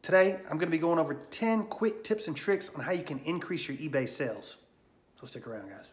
Today, I'm gonna be going over 10 quick tips and tricks on how you can increase your eBay sales. So stick around, guys.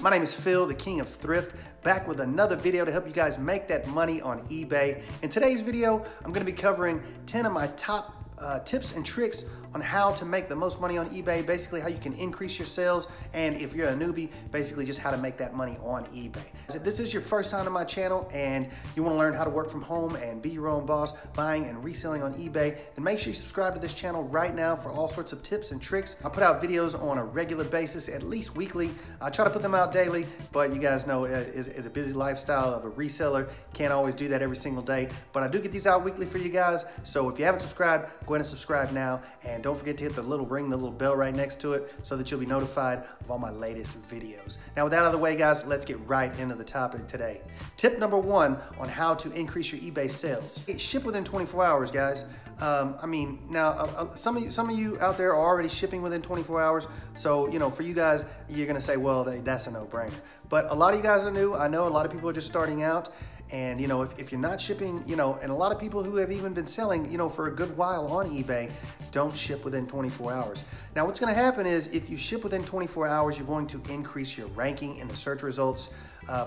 My name is Phil, the king of Thrift, back with another video to help you guys make that money on eBay. In today's video, I'm gonna be covering 10 of my top tips and tricks on how to make the most money on eBay, basically how you can increase your sales, and if you're a newbie, basically just how to make that money on eBay. If this is your first time on my channel and you want to learn how to work from home and be your own boss, buying and reselling on eBay, then make sure you subscribe to this channel right now for all sorts of tips and tricks. I put out videos on a regular basis, at least weekly. I try to put them out daily, but you guys know it's a busy lifestyle of a reseller. Can't always do that every single day, but I do get these out weekly for you guys. So if you haven't subscribed, go ahead and subscribe now, and don't forget to hit the little ring, the little bell right next to it, so that you'll be notified of all my latest videos. Now with that out of the way, guys, let's get right into the topic today. Tip number 1 on how to increase your eBay sales. Ship within 24 hours, guys. Some of you out there are already shipping within 24 hours. So, for you guys, you're gonna say, well, that's a no-brainer. But a lot of you guys are new. I know a lot of people are just starting out. And if you're not shipping, and a lot of people who have even been selling, for a good while on eBay, don't ship within 24 hours. Now, what's gonna happen is if you ship within 24 hours, you're going to increase your ranking in the search results.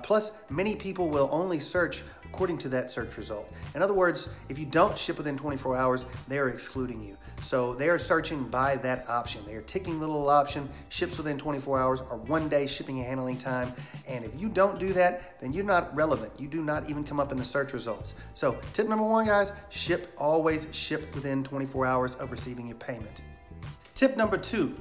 Plus, many people will only search according to that search result. In other words, if you don't ship within 24 hours, they are excluding you. So they are searching by that option. They are ticking the little option, ships within 24 hours or 1 day shipping and handling time. And if you don't do that, then you're not relevant. You do not even come up in the search results. So tip number 1, guys, always ship within 24 hours of receiving your payment. Tip number 2,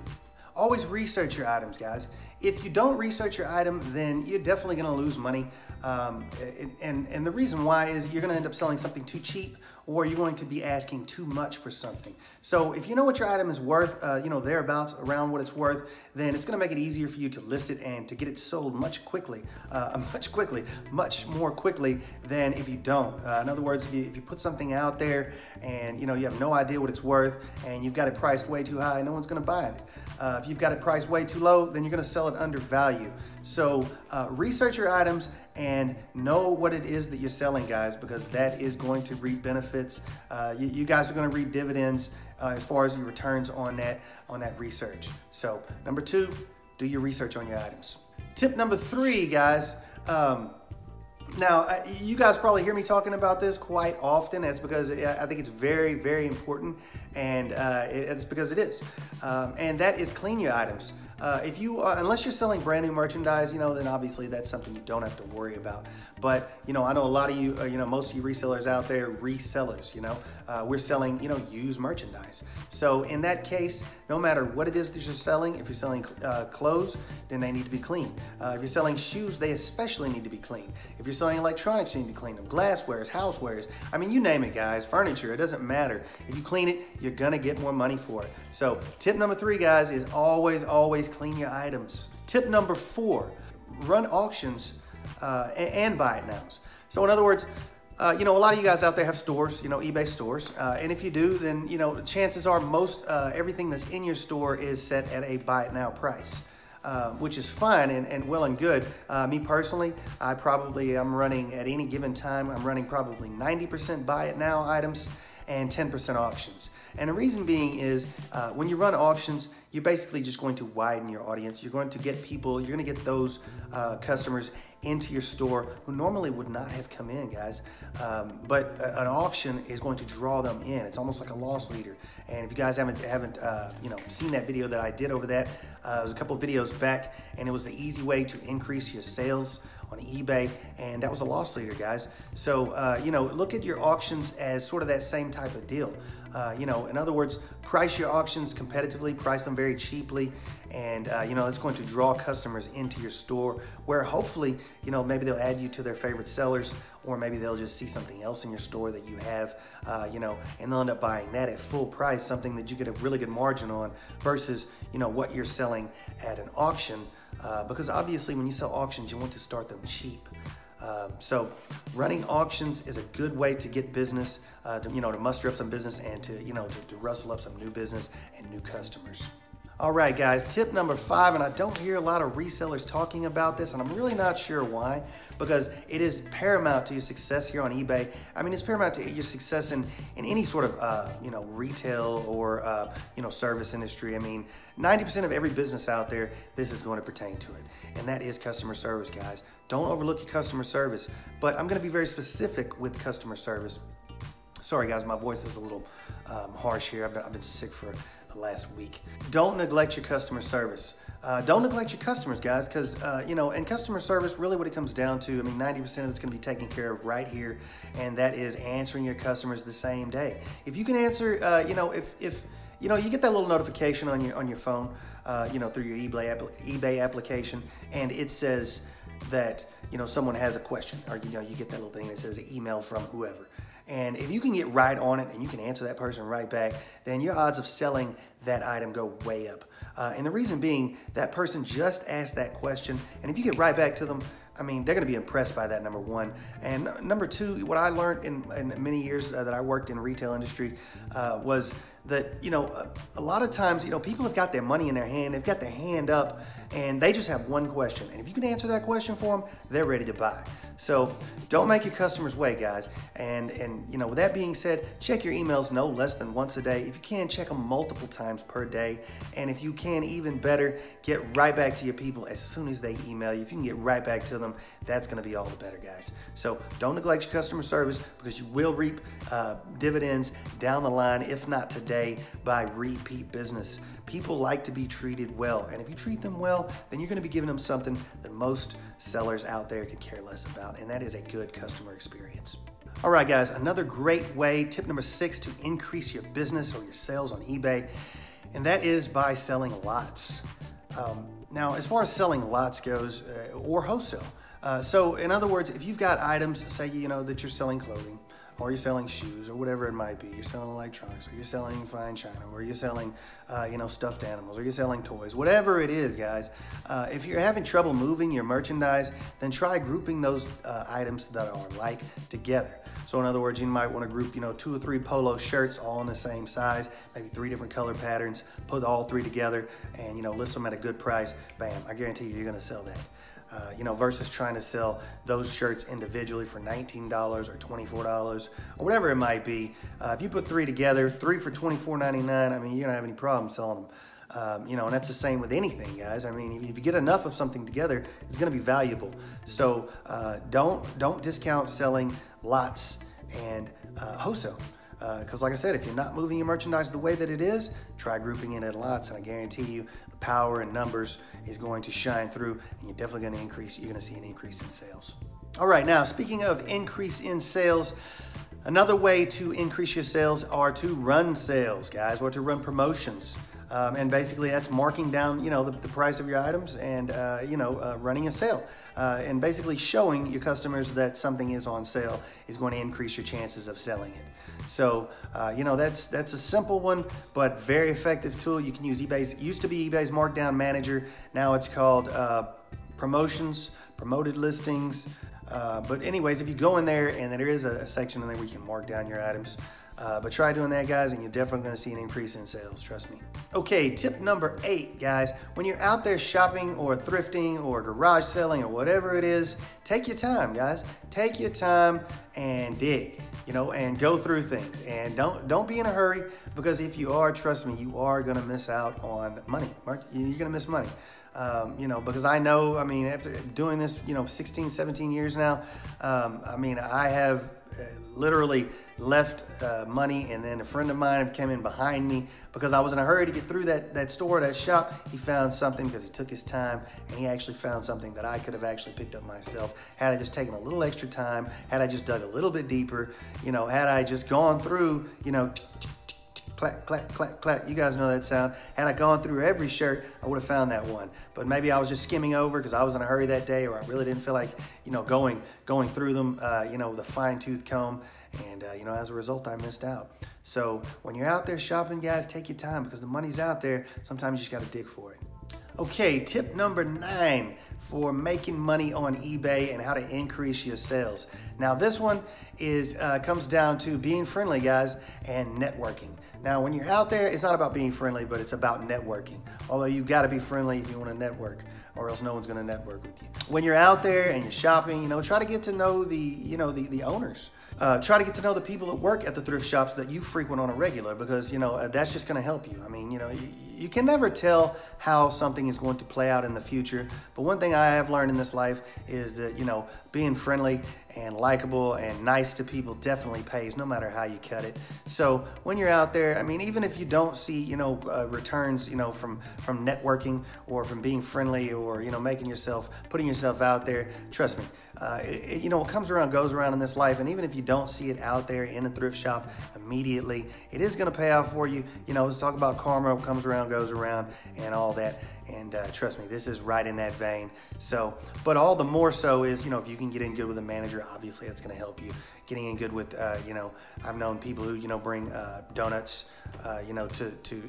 always research your items, guys. If you don't research your item, then you're definitely gonna lose money. And the reason why is you're gonna end up selling something too cheap, or you're going to be asking too much for something. So if you know what your item is worth, thereabouts, around what it's worth, then it's gonna make it easier for you to list it and to get it sold much more quickly than if you don't. In other words, if you put something out there and you have no idea what it's worth and you've got it priced way too high, no one's gonna buy it. If you've got it priced way too low, then you're gonna sell it under value. So research your items and know what it is that you're selling, guys, because that is going to reap benefits. You guys are gonna reap dividends as far as your returns on that research. So number 2, do your research on your items. Tip number 3, guys. Now, you guys probably hear me talking about this quite often. That's because I think it's very, very important, and it's because it is. And that is clean your items. Unless you're selling brand new merchandise, then obviously that's something you don't have to worry about. But, I know a lot of you, most of you resellers out there, resellers, we're selling, used merchandise. So in that case, no matter what it is that you're selling, if you're selling clothes, then they need to be clean. If you're selling shoes, they especially need to be clean. If you're selling electronics, you need to clean them. Glasswares, housewares, you name it, guys. Furniture, it doesn't matter. If you clean it, you're gonna get more money for it. So tip number 3, guys, is always clean your items. Tip number 4, run auctions and buy it nows. So in other words, a lot of you guys out there have stores, eBay stores. And if you do, then, chances are most everything that's in your store is set at a buy it now price, which is fine and well and good. Me personally, I'm running at any given time, I'm running probably 90% buy it now items and 10% auctions. And the reason being is when you run auctions, you're basically just going to widen your audience. You're going to get people, you're gonna get those customers into your store who normally would not have come in, guys. But an auction is going to draw them in. It's almost like a loss leader. And if you guys haven't seen that video that I did over that, it was a couple of videos back, and it was the easy way to increase your sales on eBay, and that was a loss leader, guys. So, look at your auctions as sort of that same type of deal. In other words, price your auctions competitively, price them very cheaply, and it's going to draw customers into your store where hopefully, maybe they'll add you to their favorite sellers, or maybe they'll just see something else in your store that you have, and they'll end up buying that at full price, something that you get a really good margin on versus, what you're selling at an auction, because obviously when you sell auctions, you want to start them cheap. So running auctions is a good way to get business, to muster up some business and to rustle up some new business and new customers. All right, guys, tip number 5, and I don't hear a lot of resellers talking about this, and I'm really not sure why, because it is paramount to your success here on eBay. I mean, it's paramount to your success in any sort of, retail or, service industry. I mean, 90% of every business out there, this is going to pertain to it, and that is customer service, guys. Don't overlook your customer service, but I'm going to be very specific with customer service. Sorry, guys, my voice is a little harsh here. I've been sick for the last week. Don't neglect your customer service. Don't neglect your customers, guys, because, and customer service, really what it comes down to, I mean, 90% of it's going to be taken care of right here, and that is answering your customers the same day. If you can answer, if you get that little notification on your phone, through your eBay application, and it says that, someone has a question, or, you get that little thing that says email from whoever. And if you can get right on it and you can answer that person right back, then your odds of selling that item go way up. And the reason being, that person just asked that question, and if you get right back to them, I mean, they're gonna be impressed by that, number one. And number two, what I learned in many years that I worked in retail industry was that, a lot of times, people have got their money in their hand, they've got their hand up, and they just have one question. And if you can answer that question for them, they're ready to buy. So don't make your customers wait, guys. And with that being said, check your emails no less than once a day. If you can, check them multiple times per day. And if you can, even better, get right back to your people as soon as they email you. If you can get right back to them, that's gonna be all the better, guys. So don't neglect your customer service, because you will reap dividends down the line, if not today, by repeat business. People like to be treated well, and if you treat them well, then you're gonna be giving them something that most sellers out there could care less about, and that is a good customer experience. All right, guys, another great way, tip number 6, to increase your business or your sales on eBay, and that is by selling lots. Now, as far as selling lots goes, or wholesale, so in other words, if you've got items, say, that you're selling clothing, or you're selling shoes, or whatever it might be, you're selling electronics, or you're selling fine china, or you're selling, stuffed animals, or you're selling toys, whatever it is, guys, if you're having trouble moving your merchandise, then try grouping those items that are like together. So in other words, you might want to group, 2 or 3 polo shirts all in the same size, maybe 3 different color patterns, put all 3 together, and, list them at a good price. Bam, I guarantee you're going to sell that. Versus trying to sell those shirts individually for $19 or $24 or whatever it might be. If you put 3 together, 3 for $24.99, I mean, you're gonna have any problem selling them. And that's the same with anything, guys. I mean, if you get enough of something together, it's gonna be valuable. So don't discount selling lots and wholesale. Because like I said, if you're not moving your merchandise the way that it is, try grouping it in lots, and I guarantee you the power in numbers is going to shine through, and you're definitely going to you're going to see an increase in sales. All right, now speaking of increase in sales, another way to increase your sales are to run sales, guys, or to run promotions. And basically that's marking down, the price of your items and, running a sale. And basically showing your customers that something is on sale is going to increase your chances of selling it. So, that's a simple one, but very effective tool. You can use it used to be eBay's Markdown Manager. Now it's called Promotions, Promoted Listings. But anyways, if you go in there, and there is a section in there where you can mark down your items. But try doing that, guys, and you're definitely going to see an increase in sales, trust me. Okay, tip number 8, guys. When you're out there shopping or thrifting or garage selling or whatever it is, take your time, guys. Take your time and dig, and go through things. And don't be in a hurry, because if you are, trust me, you are going to miss out on money. You're going to miss money. Because I know, after doing this, 16, 17 years now, I have literally left money, and then a friend of mine came in behind me because I was in a hurry to get through that store, that shop. He found something because he took his time, and he actually found something that I could have actually picked up myself had I just taken a little extra time, had I just dug a little bit deeper, had I just gone through, clack, clack, clack, clack. You guys know that sound. Had I gone through every shirt, I would have found that one. But maybe I was just skimming over because I was in a hurry that day, or I really didn't feel like, going through them, the fine-tooth comb. And, as a result, I missed out. So when you're out there shopping, guys, take your time, because the money's out there. Sometimes you just got to dig for it. Okay, tip number 9 for making money on eBay and how to increase your sales. Now this one is comes down to being friendly, guys, and networking. Now when you're out there, it's not about being friendly, but it's about networking. Although you've got to be friendly if you want to network, or else no one's going to network with you. When you're out there and you're shopping, you know, try to get to know the owners. Try to get to know the people that work at the thrift shops that you frequent on a regular, because, you know, that's just going to help you. I mean, you know, you can never tell how something is going to play out in the future. But one thing I have learned in this life is that, you know, being friendly and likable and nice to people definitely pays, no matter how you cut it. So when you're out there, I mean, even if you don't see, you know, returns, you know, from networking or from being friendly or, you know, putting yourself out there, trust me, you know, what comes around goes around in this life. And even if you don't see it out there in a thrift shop immediately, it is going to pay off for you. You know, let's talk about karma. What comes around goes around and all that. And trust me, this is right in that vein. So, but all the more so is, you know, if you can get in good with a manager, obviously that's going to help you. Getting in good with, you know, I've known people who, you know, bring donuts, you know,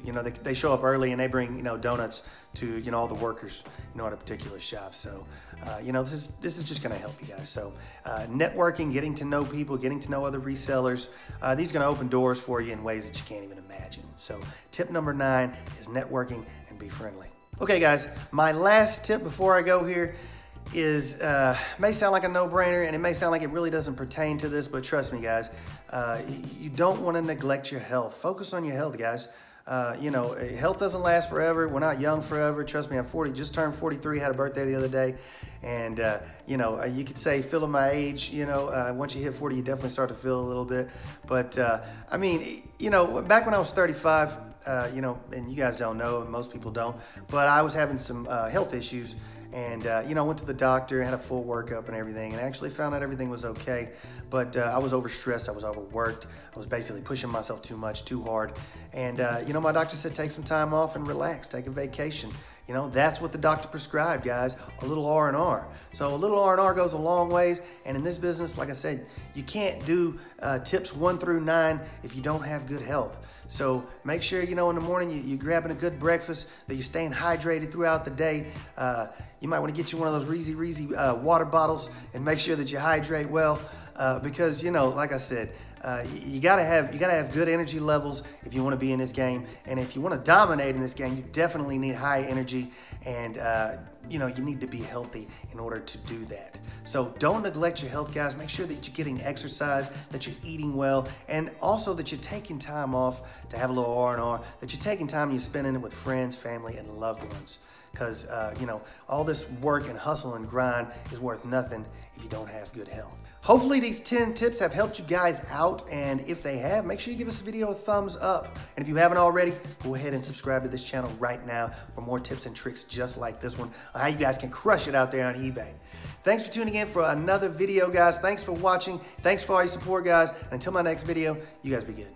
you know, they show up early and they bring, you know, donuts to, you know, all the workers, you know, at a particular shop. So, you know, this is just going to help you guys. So, networking, getting to know people, getting to know other resellers, these are going to open doors for you in ways that you can't even imagine. So, tip number 9 is networking and be friendly. Okay, guys, my last tip before I go here is, may sound like a no-brainer, and it may sound like it really doesn't pertain to this, but trust me, guys, you don't want to neglect your health. Focus on your health, guys. You know, health doesn't last forever. We're not young forever. Trust me, I'm 40, just turned 43, had a birthday the other day. And, you know, you could say feeling my age, you know, once you hit 40, you definitely start to feel a little bit. But, I mean, you know, back when I was 35, you know, and you guys don't know, and most people don't, but I was having some health issues. And, you know, I went to the doctor, had a full workup and everything, and actually found out everything was okay. But I was overstressed, I was overworked, I was basically pushing myself too much, too hard. And, you know, my doctor said take some time off and relax, take a vacation. You know, that's what the doctor prescribed, guys, a little R&R. So a little R&R goes a long ways. And in this business, like I said, you can't do tips 1 through 9 if you don't have good health. So make sure, you know, in the morning you're grabbing a good breakfast, that you're staying hydrated throughout the day. You might want to get you one of those Reezy water bottles and make sure that you hydrate well, because, you know, like I said, you gotta have good energy levels if you want to be in this game. And if you want to dominate in this game, you definitely need high energy, and you know, you need to be healthy in order to do that. So don't neglect your health, guys. Make sure that you're getting exercise, that you're eating well, and also that you're taking time off to have a little R&R, that you're taking time and you're spending it with friends, family, and loved ones. Because, you know, all this work and hustle and grind is worth nothing if you don't have good health. Hopefully these 10 tips have helped you guys out, and if they have, make sure you give this video a thumbs up. And if you haven't already, go ahead and subscribe to this channel right now for more tips and tricks just like this one on how you guys can crush it out there on eBay. Thanks for tuning in for another video, guys. Thanks for watching. Thanks for all your support, guys. And until my next video, you guys be good.